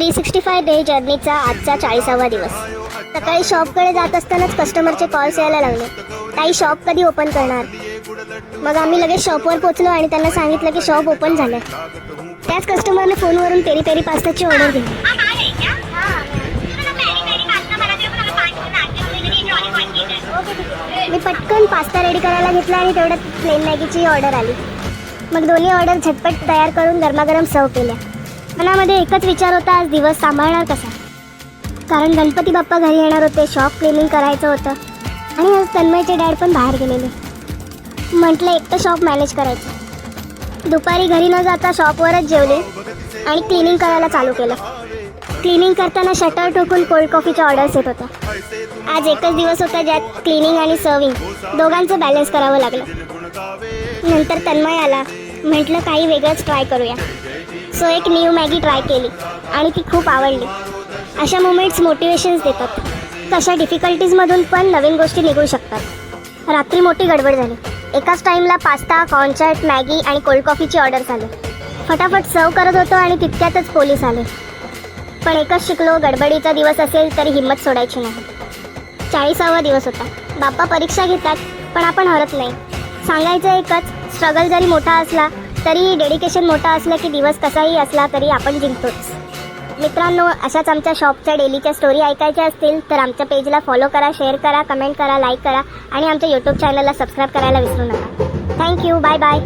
365 day जर्नीचा आजचा 40वा दिवस. सकाळी शॉपकडे जात असतानाच कस्टमरचे कॉल्स यायला लागले. ताई शॉप कधी ओपन करणार. मग आम्ही लगेच शॉपवर पोचलो आणि त्यांना सांगितलं की शॉप ओपन झालं. त्याच कस्टमरने फोनवरून पेरी पेरी पास्ताची ऑर्डर दिली. मी पटकन पास्ता रेडी करायला घेतला आणि तेवढ्यात प्लेन मॅगीची ऑर्डर आली. मग दोन्ही ऑर्डर झटपट तयार करून गरमागरम सर्व केल्या. मनामध्ये एकच विचार होता, आज दिवस सांभाळणार कसा. कारण गणपती बाप्पा घरी येणार होते, शॉप क्लिनिंग करायचं होतं आणि आज तन्मयचे डॅड पण बाहेर गेलेले. म्हटलं एकटं शॉप मॅनेज करायचं. दुपारी घरी न जाता शॉपवरच जेवले आणि क्लिनिंग करायला चालू केलं. क्लिनिंग करताना शटर ठोकून कोल्ड कॉफीच्या ऑर्डर्स येत होत्या. आज एकच दिवस होता ज्यात क्लिनिंग आणि सर्विंग दोघांचं बॅलन्स करावं लागलं. नंतर तन्मय आला. म्हटलं काही वेगळंच ट्राय करूया. सो एक न्यू मॅगी ट्राय केली आणि ती खूप आवडली. अशा मोमेंट्स मोटिवेशन्स देतात. कशा डिफिकल्टीजमधून पण नवीन गोष्टी निघू शकतात. रात्री मोठी गडबड झाली. एकाच टाईमला पास्ता, कॉर्नचाट, मॅगी आणि कोल्ड कॉफीची ऑर्डर आले. फटाफट सर्व करत होतो आणि तितक्यातच पोलीस आले. पण एकच शिकलो, गडबडीचा दिवस असेल तरी हिंमत सोडायची नाही. 40वा दिवस होता. बाप्पा परीक्षा घेतात पण आपण हरत नाही. सांगायचं एकच, स्ट्रगल जरी मोठा असला तरी डेडिकेशन मोठा असलं की दिवस कसाही असला तरी आपण जिंकतोच. मित्रांनो, अशाच आमच्या शॉपच्या डेलीच्या स्टोरी ऐकायच्या असतील तर आमच्या पेजला फॉलो करा, शेअर करा, कमेंट करा, लाईक करा आणि आमच्या यूट्यूब चॅनलला सबस्क्राईब करायला विसरू नका. थँक्यू. Bye bye.